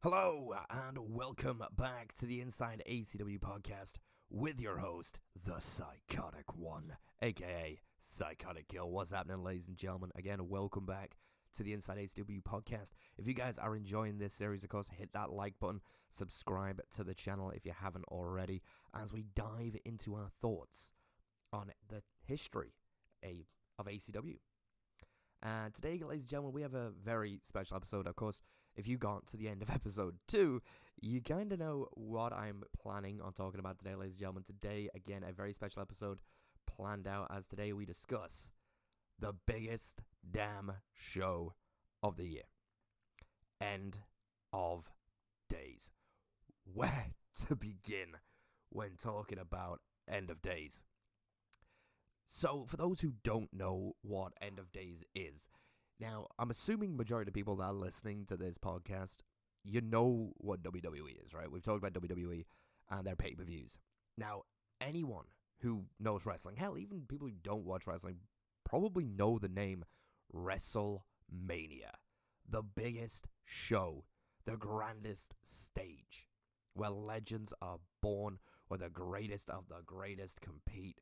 Hello, and welcome back to the Inside ACW podcast with your host, the Psychotic One, aka Psychotic Kill. What's happening, ladies and gentlemen? Again, welcome back to the Inside ACW podcast. If you guys are enjoying this series, of course, hit that like button, subscribe to the channel if you haven't already, as we dive into our thoughts on the history of ACW. And today, ladies and gentlemen, we have a very special episode. Of course, if you got to the end of episode 2, you kind of know what I'm planning on talking about today, ladies and gentlemen. Today, again, a very special episode planned out, as today we discuss the biggest damn show of the year. End of days. Where to begin when talking about end of days? So, for those who don't know what End of Days is, now, I'm assuming majority of people that are listening to this podcast, you know what WWE is, right? We've talked about WWE and their pay-per-views. Now, anyone who knows wrestling, hell, even people who don't watch wrestling, probably know the name WrestleMania. The biggest show, the grandest stage, where legends are born, where the greatest of the greatest compete.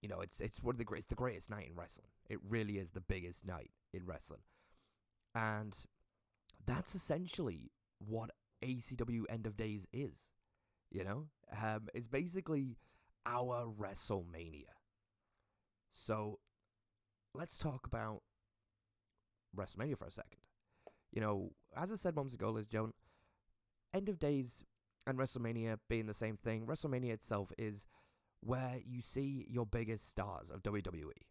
You know, it's one of the greatest night in wrestling. It really is the biggest night in wrestling. And that's essentially what ACW End of Days is. You know? It's basically our WrestleMania. So, let's talk about WrestleMania for a second. You know, as I said moments ago, ladies and gentlemen, End of Days and WrestleMania being the same thing. WrestleMania itself is where you see your biggest stars of WWE.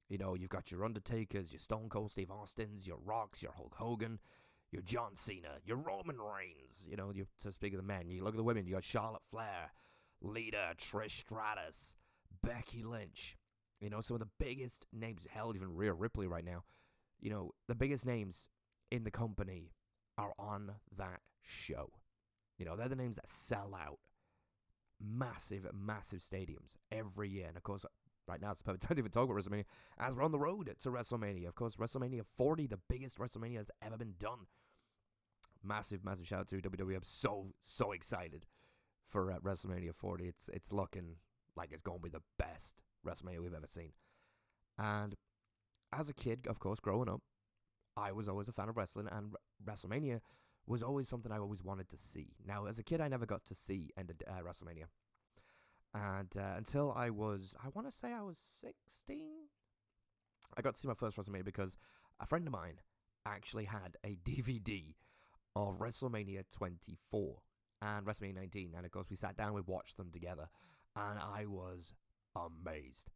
You know, you've got your Undertakers, your Stone Cold Steve Austins, your Rocks, your Hulk Hogan, your John Cena, your Roman Reigns. You know, to speak of the men, you look at the women, you got Charlotte Flair, Lita, Trish Stratus, Becky Lynch. You know, some of the biggest names, hell, even Rhea Ripley right now. You know, the biggest names in the company are on that show. You know, they're the names that sell out massive stadiums every year. And of course, right now it's the perfect time to even talk about WrestleMania, as we're on the road to WrestleMania. Of course, WrestleMania 40, the biggest WrestleMania that's ever been done. Massive shout out to WWE. I'm so excited for WrestleMania 40. It's looking like it's going to be the best WrestleMania we've ever seen. And as a kid, of course, growing up, I was always a fan of wrestling, and WrestleMania was always something I always wanted to see. Now, as a kid, I never got to see WrestleMania. And until I want to say I was 16, I got to see my first WrestleMania because a friend of mine actually had a DVD of WrestleMania 24 and WrestleMania 19. And of course, we sat down, we watched them together. And I was amazed.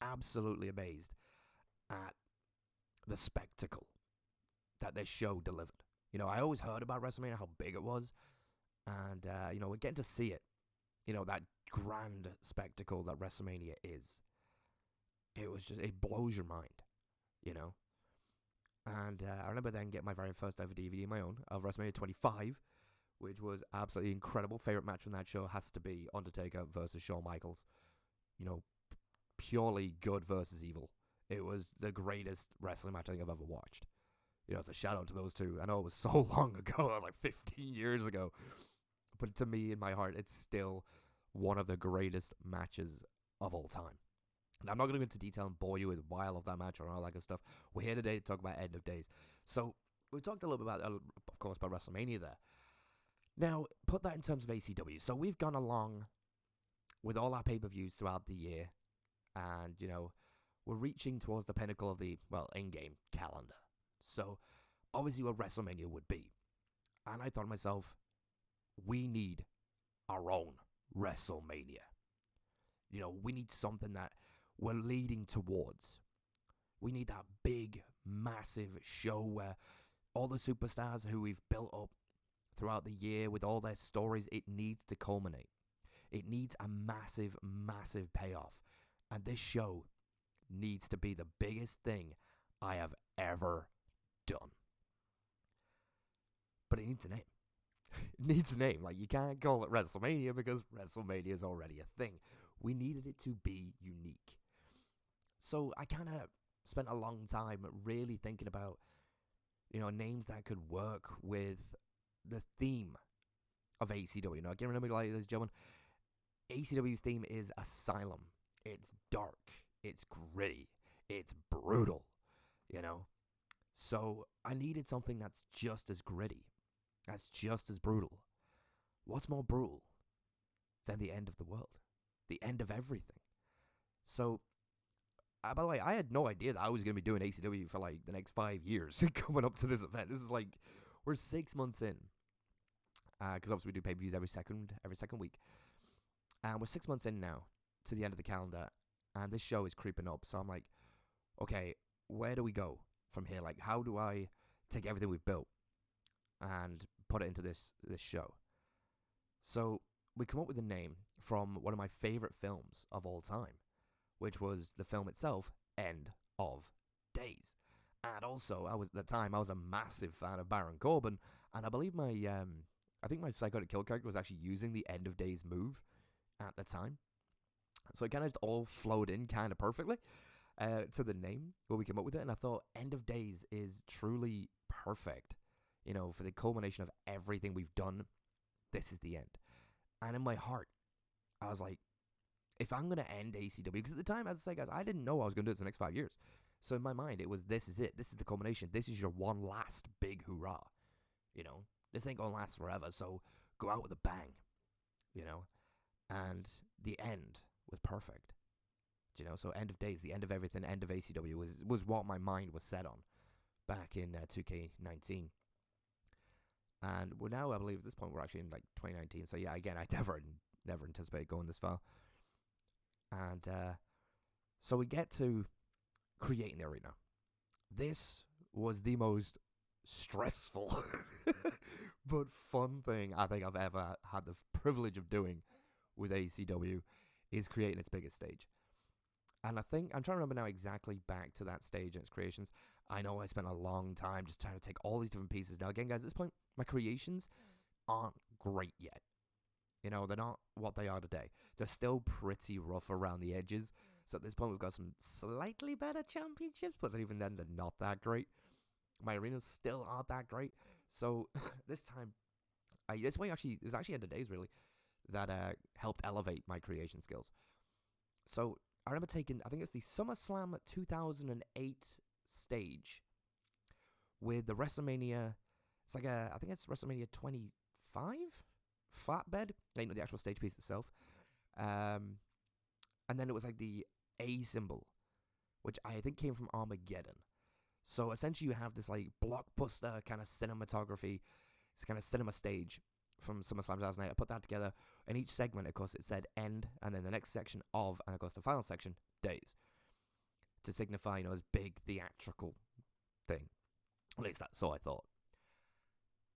Absolutely amazed at the spectacle that this show delivered. You know, I always heard about WrestleMania, how big it was, and, you know, we're getting to see it, you know, that grand spectacle that WrestleMania is. It blows your mind, you know, and I remember then getting my very first ever DVD of my own of WrestleMania 25, which was absolutely incredible. Favorite match from that show has to be Undertaker versus Shawn Michaels. You know, purely good versus evil. It was the greatest wrestling match I think I've ever watched. You know, it's a shout out to those two. I know it was so long ago. It was like 15 years ago. But to me, in my heart, it's still one of the greatest matches of all time. And I'm not going to go into detail and bore you with why I love that match or all that good stuff. We're here today to talk about End of Days. So, we talked a little bit about, of course, about WrestleMania there. Now, put that in terms of ACW. So, we've gone along with all our pay-per-views throughout the year. And, you know, we're reaching towards the pinnacle of the, in-game calendar. So, obviously what WrestleMania would be. And I thought to myself, we need our own WrestleMania. You know, we need something that we're leading towards. We need that big, massive show where all the superstars who we've built up throughout the year with all their stories, it needs to culminate. It needs a massive payoff. And this show needs to be the biggest thing I have ever done. But it needs a name. It needs a name. Like, you can't call it WrestleMania because WrestleMania is already a thing. We needed it to be unique. So I kind of spent a long time really thinking about, you know, names that could work with the theme of ACW. Now, again, remember, ladies and gentlemen, ACW's theme is Asylum. It's dark. It's gritty. It's brutal. You know? So I needed something that's just as gritty. That's just as brutal. What's more brutal than the end of the world? The end of everything. So, by the way, I had no idea that I was going to be doing ACW for like the next 5 years coming up to this event. This is like, we're 6 months in. Because obviously we do pay-per-views every second week. And we're 6 months in now to the end of the calendar. And this show is creeping up. So I'm like, okay, where do we go from here? Like, how do I take everything we've built and put it into this show? So we come up with a name from one of my favorite films of all time, which was the film itself, End of Days. And also, at the time, I was a massive fan of Baron Corbin, and I believe my Psychotic Kill character was actually using the End of Days move at the time. So it kind of just all flowed in kind of perfectly to the name when we came up with it, and I thought End of Days is truly perfect, you know, for the culmination of everything we've done. This is the end. And in my heart, I was like, if I'm going to end ACW, because at the time, as I say, guys, I didn't know I was going to do this in the next 5 years. So in my mind, it was, this is it. This is the culmination. This is your one last big hoorah. You know, this ain't going to last forever, so go out with a bang. You know, and the end was perfect. You know, so End of Days, the end of everything, end of ACW was what my mind was set on back in 2K19. And we're now, I believe, at this point, we're actually in like 2019. So yeah, again, I never anticipated going this far. And so we get to creating the arena. This was the most stressful but fun thing I think I've ever had the privilege of doing with ACW, is creating its biggest stage. And I think, I'm trying to remember now exactly back to that stage and its creations. I know I spent a long time just trying to take all these different pieces. Now again, guys, at this point, my creations aren't great yet. You know, they're not what they are today. They're still pretty rough around the edges. So at this point, we've got some slightly better championships, but even then, they're not that great. My arenas still aren't that great. So this time, it was actually End of Days, really, that helped elevate my creation skills. So I remember taking, I think it's the SummerSlam 2008 stage with the WrestleMania. It's like I think it's WrestleMania 25 flatbed. You know, the actual stage piece itself. And then it was like the A symbol, which I think came from Armageddon. So essentially you have this like blockbuster kind of cinematography. It's kind of cinema stage from SummerSlam 2008. I put that together. In each segment, of course, it said end, and then the next section of, and of course the final section, days. To signify, you know, this big theatrical thing. At least that's so I thought.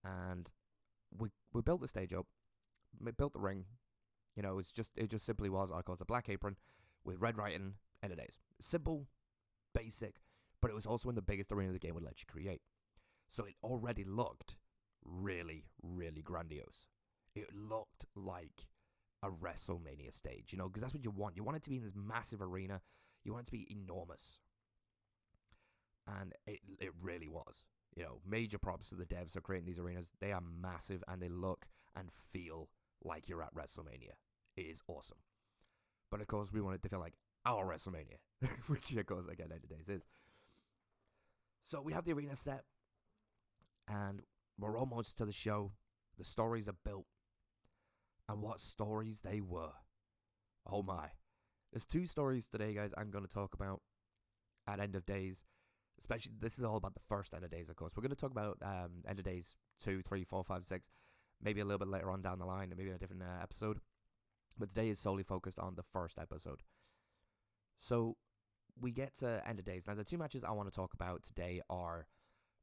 And we built the stage up. We built the ring. You know, it just simply was, I call it the black apron with red writing, End of Days. Simple, basic, but it was also in the biggest arena the game would let you create. So it already looked really, really grandiose. It looked like a WrestleMania stage, you know, because that's what you want. You want it to be in this massive arena. You want it to be enormous. And it really was. You know, major props to the devs for creating these arenas. They are massive and they look and feel like you're at WrestleMania. It is awesome. But of course, we want it to feel like our WrestleMania, which of course, again, End of Days is. So we have the arena set, and we're almost to the show. The stories are built. And what stories they were. Oh my. There's 2 stories today, guys, I'm going to talk about at End of Days. Especially, this is all about the first End of Days, of course. We're going to talk about End of Days 2, 3, 4, 5, 6. Maybe a little bit later on down the line, maybe in a different episode. But today is solely focused on the first episode. So, we get to End of Days. Now, the 2 matches I want to talk about today are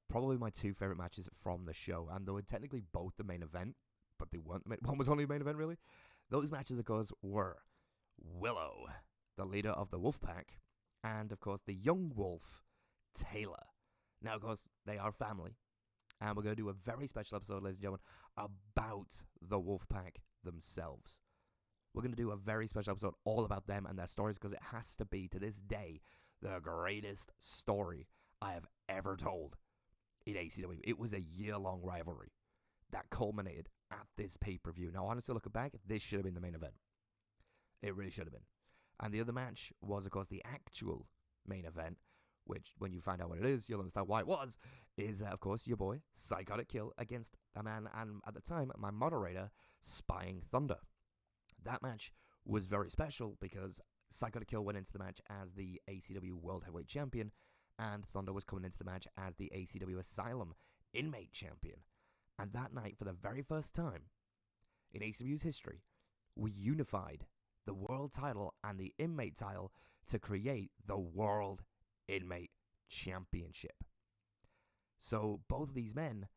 probably my 2 favorite matches from the show. And they were technically both the main event, but they weren't. One was only the main event, really. Those matches, of course, were Willow, the leader of the Wolfpack, and, of course, the young wolf, Taylor. Now, of course, they are family. And we're going to do a very special episode, ladies and gentlemen, about the Wolfpack themselves. We're going to do a very special episode all about them and their stories, because it has to be, to this day, the greatest story I have ever told in ACW. It was a year-long rivalry that culminated at this pay-per-view. Now, honestly, looking back, this should have been the main event. It really should have been. And the other match was, of course, the actual main event, which, when you find out what it is, you'll understand why it was, is, of course, your boy, Psychotic Kill, against a man, and at the time, my moderator, Spying Thunder. That match was very special because Psychotic Kill went into the match as the ACW World Heavyweight Champion, and Thunder was coming into the match as the ACW Asylum Inmate Champion. And that night, for the very first time in ACW's history, we unified the World title and the Inmate title to create the World Inmate Championship. So both of these men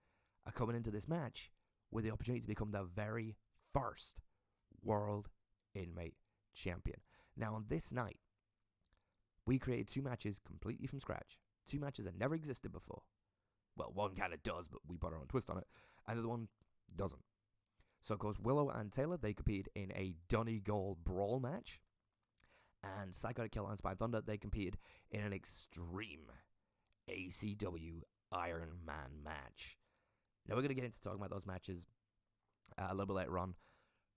are coming into this match with the opportunity to become the very first World Inmate Champion. Now, on this night, we created 2 matches completely from scratch. 2 matches that never existed before. Well, one kind of does, but we put our own twist on it. And the other one doesn't. So, of course, Willow and Taylor, they competed in a Donegal brawl match. And Psychotic Kill and Spy Thunder, they competed in an extreme ACW Iron Man match. Now, we're going to get into talking about those matches a little bit later on.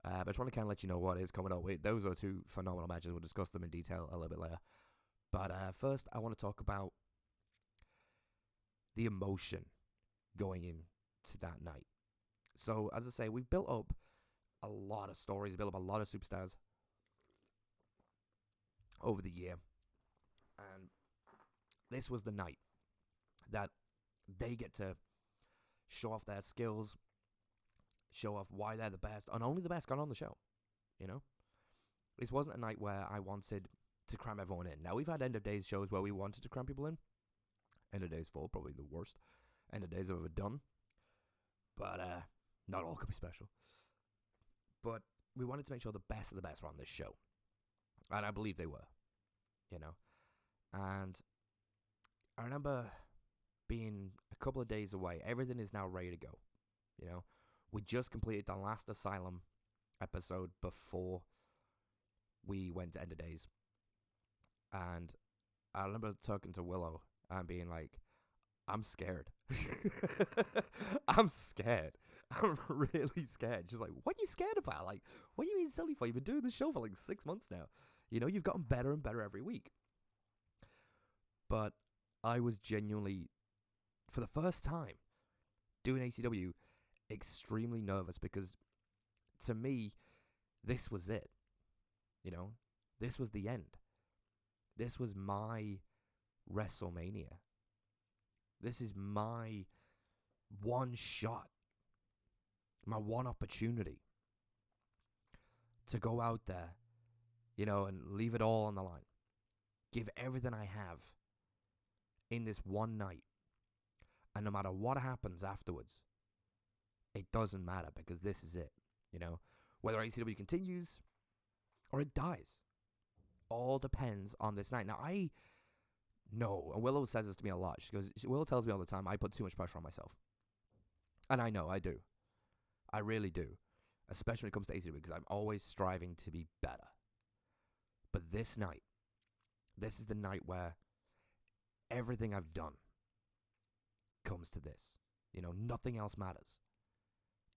But I just want to kind of let you know what is coming up. Those are 2 phenomenal matches. We'll discuss them in detail a little bit later. But first, I want to talk about the emotion going into that night. So, as I say, we've built up a lot of stories, built up a lot of superstars over the year. And this was the night that they get to show off their skills, show off why they're the best, and only the best got on the show, you know? This wasn't a night where I wanted to cram everyone in. Now, we've had end of days shows where we wanted to cram people in. End of days 4, probably the worst end of days I've ever done. But not all could be special. But we wanted to make sure the best of the best were on this show. And I believe they were, you know? And I remember being a couple of days away. Everything is now ready to go, you know? We just completed the last Asylum episode before we went to End of Days. And I remember talking to Willow and being like, I'm scared. I'm scared. I'm really scared. She's like, what are you scared about? Like, what are you being silly for? You've been doing this show for like 6 months now. You know, you've gotten better and better every week. But I was genuinely, for the first time, doing ACW, extremely nervous because, to me, this was it. You know, this was the end. This was my WrestleMania. This is my one shot, my one opportunity to go out there, you know, and leave it all on the line. Give everything I have in this one night. And no matter what happens afterwards, it doesn't matter because this is it, you know. Whether ACW continues or it dies, all depends on this night. Now, I know, and Willow says this to me a lot. Willow tells me all the time, I put too much pressure on myself. And I know, I do. I really do. Especially when it comes to ACW, because I'm always striving to be better. But this night, this is the night where everything I've done comes to this. You know, nothing else matters.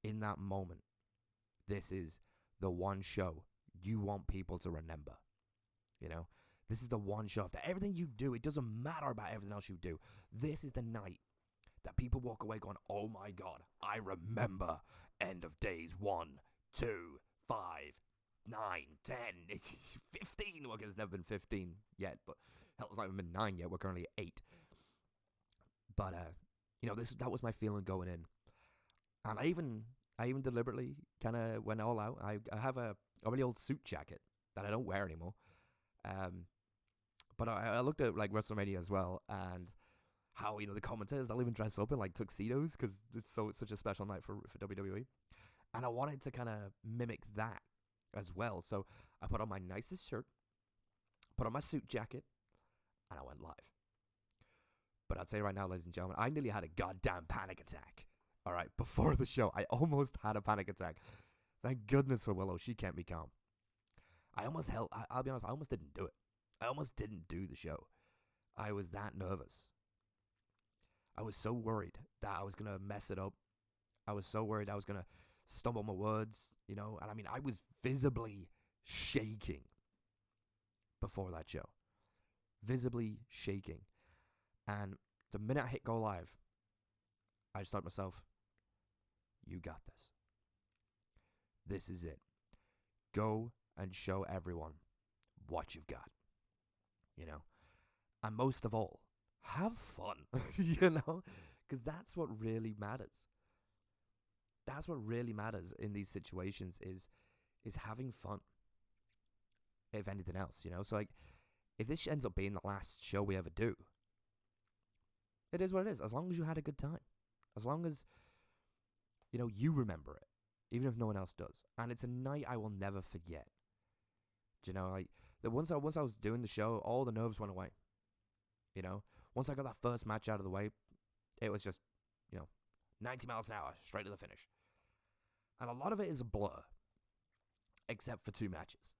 In that moment, this is the one show you want people to remember. You know, this is the one show. After everything you do, it doesn't matter about everything else you do. This is the night that people walk away going, oh my God, I remember End of Days 1, 2, 5, 9, 10, 15. Well, because it's never been 15 yet, but hell, it's not even been 9 yet. We're currently at 8. But, you know, that was my feeling going in. And I even deliberately kind of went all out. I have a really old suit jacket that I don't wear anymore. But I looked at like WrestleMania as well, and how, you know, the commentators, they'll even dress up in like tuxedos because it's such a special night for WWE. And I wanted to kind of mimic that as well. So I put on my nicest shirt, put on my suit jacket, and I went live. But I'll tell you right now, ladies and gentlemen, I nearly had a goddamn panic attack. All right, before the show, I almost had a panic attack. Thank goodness for Willow. She kept me calm. I'll be honest, I almost didn't do it. I almost didn't do the show. I was that nervous. I was so worried that I was going to mess it up I was so worried I was going to stumble my words, and I mean, I was visibly shaking before that show. Visibly shaking. And the minute I hit go live, I just thought to myself, you got this. This is it. Go and show everyone what you've got. And most of all, have fun, because that's what really matters. That's what really matters in these situations is having fun. If anything else, So like, if this ends up being the last show we ever do, it is what it is. As long as you had a good time, as long as you remember it, even if no one else does, and it's a night I will never forget. Like once I was doing the show, all the nerves went away. Once I got that first match out of the way, it was just 90 miles an hour straight to the finish. And a lot of it is a blur, except for 2 matches.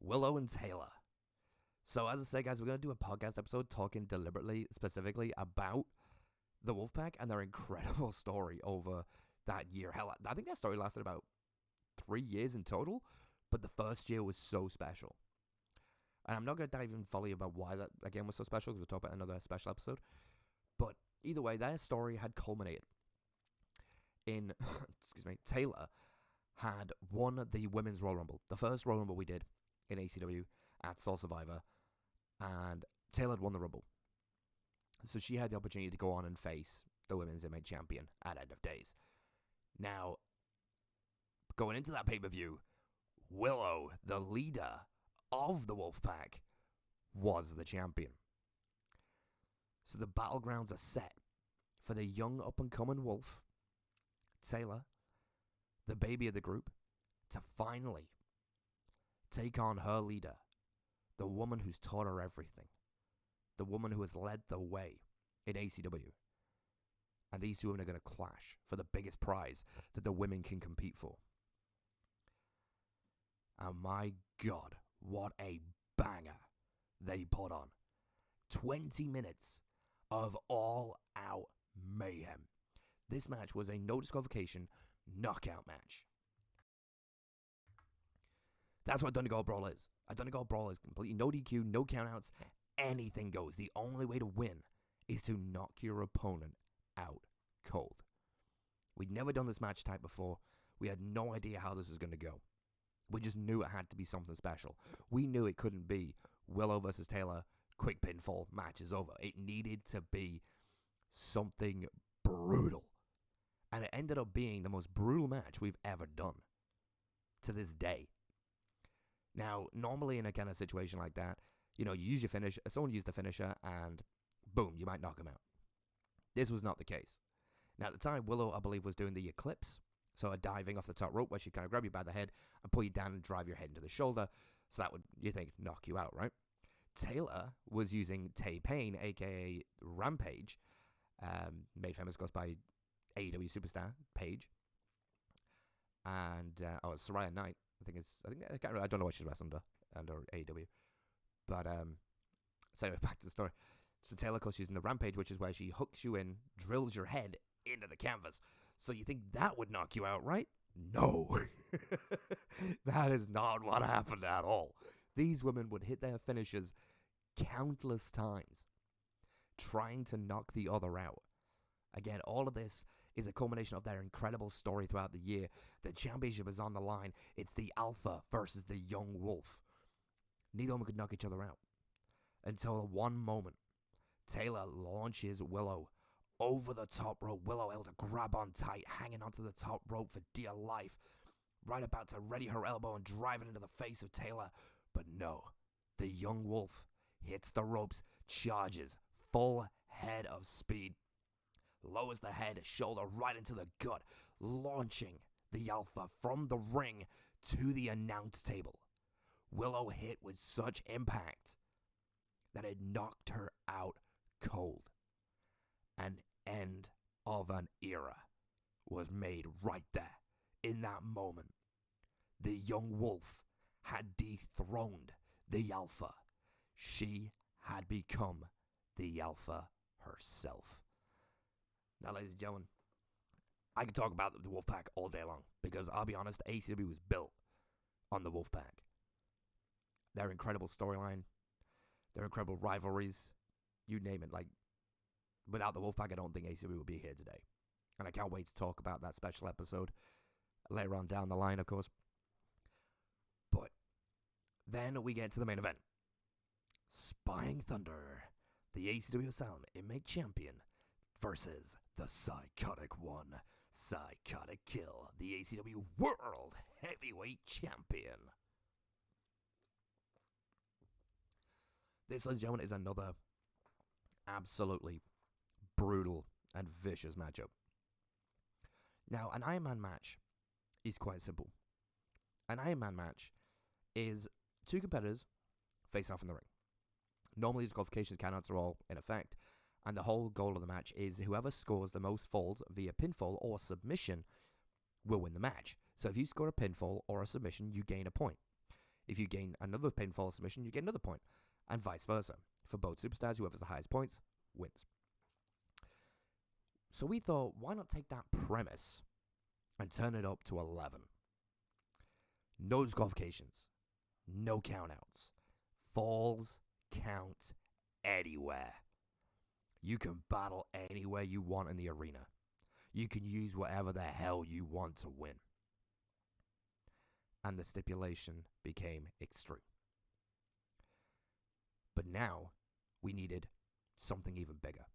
Willow and Taylor. So as I said, guys, we're going to do a podcast episode talking deliberately, specifically about the Wolfpack and their incredible story over that year. Hell, I think that story lasted about 3 years in total, but the first year was so special. And I'm not going to dive in fully about why that, again, was so special, because we'll talk about another special episode. But either way, their story had culminated in, Taylor had won the Women's Royal Rumble, the first Royal Rumble we did in ACW at Soul Survivor, and Taylor had won the Rumble. So she had the opportunity to go on and face the Women's Inmate Champion at End of Days. Now, going into that pay-per-view, Willow, the leader of the Wolfpack, was the champion. So the battlegrounds are set for the young up-and-coming Wolf, Taylor, the baby of the group, to finally take on her leader, the woman who's taught her everything, the woman who has led the way in ACW. And these 2 women are going to clash for the biggest prize that the women can compete for. And my God, what a banger they put on. 20 minutes of all-out mayhem. This match was a no disqualification knockout match. That's what Dungeon Brawl is. A Dungeon Brawl is completely no DQ, no countouts, anything goes. The only way to win is to knock your opponent out cold. We'd never done this match type before. We had no idea how this was going to go. We just knew it had to be something special. We knew it couldn't be Willow versus Taylor, quick pinfall, match is over. It needed to be something brutal. And it ended up being the most brutal match we've ever done to this day. Now, normally in a kind of situation like that, you use your finish, someone used the finisher, and boom, you might knock them out. This was not the case. Now, at the time, Willow, I believe, was doing the eclipse, so a diving off the top rope where she'd kind of grab you by the head and pull you down and drive your head into the shoulder, so that would, you think, knock you out, right? Taylor was using Tay Payne, a.k.a. Rampage, made famous, of course, by AEW superstar Paige, and Saraya Knight. I don't know what she's wrestled under AEW, but so anyway, back to the story. So Taylor, of course, using the Rampage, which is where she hooks you in, drills your head into the canvas. So you think that would knock you out, right? No, that is not what happened at all. These women would hit their finishes countless times, trying to knock the other out. Again, all of this is a culmination of their incredible story throughout the year. The championship is on the line. It's the alpha versus the young wolf. Neither of them could knock each other out. Until one moment, Taylor launches Willow over the top rope. Willow able to grab on tight, hanging onto the top rope for dear life. Right about to ready her elbow and drive it into the face of Taylor. But no, the young wolf hits the ropes, charges, full head of speed. Lowers the head, shoulder right into the gut, launching the alpha from the ring to the announce table. Willow hit with such impact that it knocked her out cold. An end of an era was made right there in that moment. The young wolf had dethroned the alpha. She had become the alpha herself. Now, ladies and gentlemen, I could talk about the Wolfpack all day long because I'll be honest, ACW was built on the Wolfpack. Their incredible storyline, their incredible rivalries, you name it. Like, without the Wolfpack, I don't think ACW would be here today. And I can't wait to talk about that special episode later on down the line, of course. But then we get to the main event. Spying Thunder, the ACW Asylum Inmate Champion, versus the Psychotic One, Psychotic Kill, the ACW World Heavyweight Champion. This, ladies and gentlemen, is another absolutely brutal and vicious matchup. Now, an Iron Man match is quite simple. An Iron Man match is two competitors face off in the ring. Normally, disqualifications countouts are all in effect, and the whole goal of the match is whoever scores the most falls via pinfall or submission will win the match. So if you score a pinfall or a submission, you gain a point. If you gain another pinfall or submission, you get another point, and vice versa. For both superstars, whoever has the highest points wins. So we thought, why not take that premise and turn it up to 11? No disqualifications, no countouts, falls count anywhere. You can battle anywhere you want in the arena. You can use whatever the hell you want to win. And the stipulation became extreme. But now, we needed something even bigger.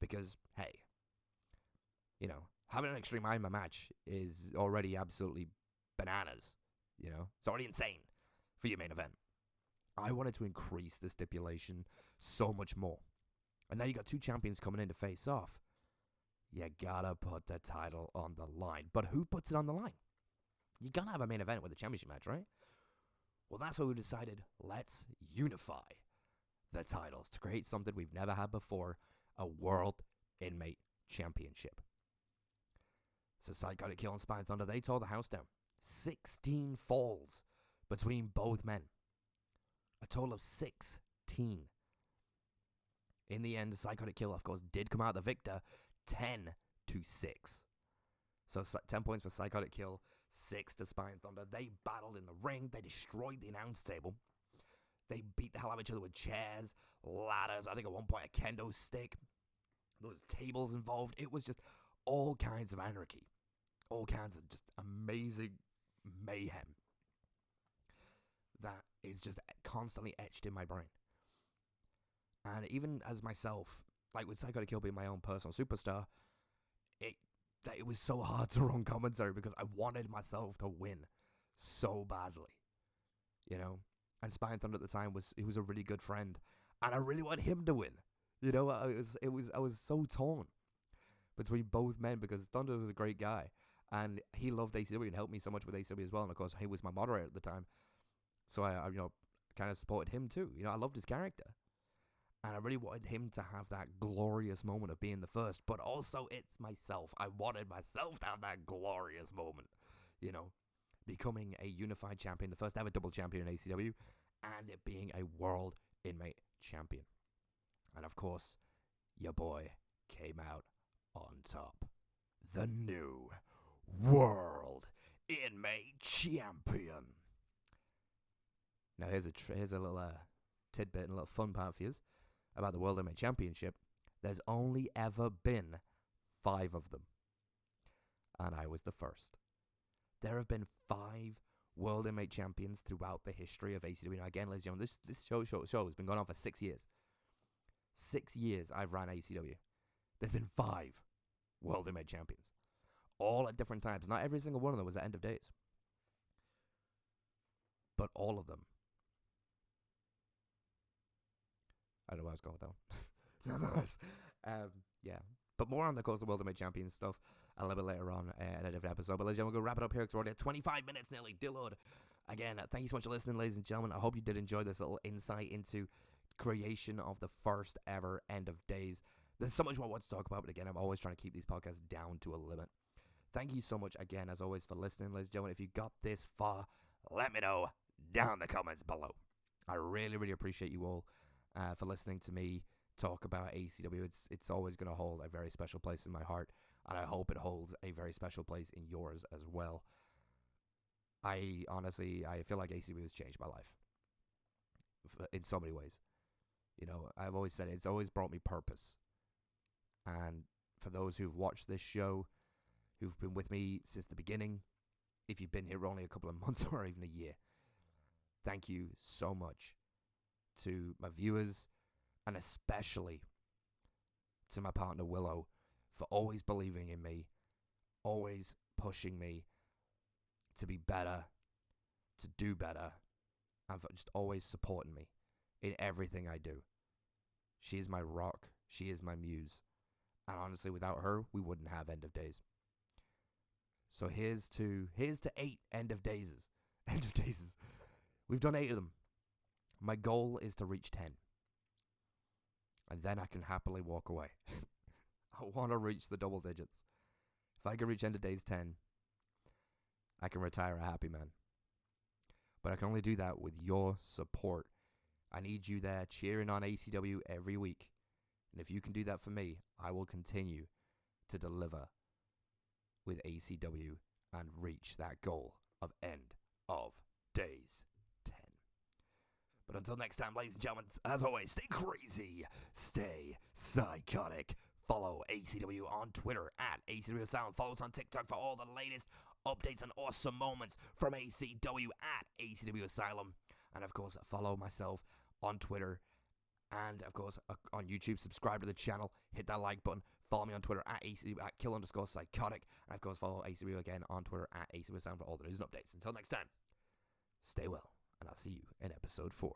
Because, hey, you know, having an Extreme Iron Man match is already absolutely bananas. You know, it's already insane for your main event. I wanted to increase the stipulation so much more. And now you got two champions coming in to face off. You gotta put the title on the line. But who puts it on the line? You gotta have a main event with a championship match, right? Well, that's why we decided, let's unify the titles to create something we've never had before, a World Inmate Championship. So Psychotic Kill and Spine Thunder, they tore the house down. 16 falls between both men. A total of 16. In the end, Psychotic Kill, of course, did come out the victor, 10-6. So 10 points for Psychotic Kill, 6 to Spine Thunder. They battled in the ring. They destroyed the announce table. They beat the hell out of each other with chairs, ladders, I think at one point a kendo stick. There was tables involved. It was just all kinds of anarchy. All kinds of just amazing mayhem that is just constantly etched in my brain. And even as myself, like with Psychotic Kill being my own personal superstar, it was so hard to run commentary because I wanted myself to win so badly, you know. And Spine Thunder at the time was a really good friend, and I really wanted him to win. You know, I was so torn between both men because Thunder was a great guy, and he loved ACW and helped me so much with ACW as well. And of course, he was my moderator at the time, so I kind of supported him too. You know, I loved his character. And I really wanted him to have that glorious moment of being the first. But also, it's myself. I wanted myself to have that glorious moment. You know, becoming a unified champion, the first ever double champion in ACW, and it being a World Inmate Champion. And of course, your boy came out on top. The new World Inmate Champion. Now, here's a little tidbit and a little fun part for you about the World Inmate Championship. There's only ever been 5 of them. And I was the first. There have been 5 World Inmate Champions throughout the history of ACW. Now again, ladies and gentlemen, this show has been going on for 6 years. 6 years I've ran ACW. There's been 5 World Inmate Champions. All at different times. Not every single one of them was at end of days. But all of them. I don't know where I was going with that one. Nonetheless, yeah. But more on the course of World Inmate Champions stuff a little bit later on in a different episode. But ladies and gentlemen, we're going to wrap it up here because we're already at 25 minutes nearly. Dear Lord. Again, thank you so much for listening, ladies and gentlemen. I hope you did enjoy this little insight into creation of the first ever End of Days. There's so much more to talk about, but again, I'm always trying to keep these podcasts down to a limit. Thank you so much again, as always, for listening, ladies and gentlemen. If you got this far, let me know down in the comments below. I really, really appreciate you all for listening to me talk about ACW. It's always going to hold a very special place in my heart. and I hope it holds a very special place in yours as well. I feel like ACW has changed my life in so many ways. You know, I've always said it's always brought me purpose. And for those who've watched this show, who've been with me since the beginning, if you've been here only a couple of months or even a year, thank you so much to my viewers, and especially to my partner Willow for always believing in me, always pushing me to be better, to do better, and for just always supporting me in everything I do. She is my rock. She is my muse. And honestly, without her, we wouldn't have End of Days. So here's to 8 End of Days. End of Days. We've done 8 of them. My goal is to reach 10. And then I can happily walk away. I want to reach the double digits. If I can reach End of Days 10, I can retire a happy man. But I can only do that with your support. I need you there cheering on ACW every week. And if you can do that for me, I will continue to deliver with ACW and reach that goal of End of Days 10. But until next time, ladies and gentlemen, as always, stay crazy, stay psychotic. Follow ACW on Twitter at ACW Asylum. Follow us on TikTok for all the latest updates and awesome moments from ACW at ACW Asylum. And of course, follow myself on Twitter and of course on YouTube. Subscribe to the channel, hit that like button. Follow me on Twitter at ACW at kill_psychotic. And of course, follow ACW again on Twitter at ACW Asylum for all the news and updates. Until next time, stay well, and I'll see you in episode 4.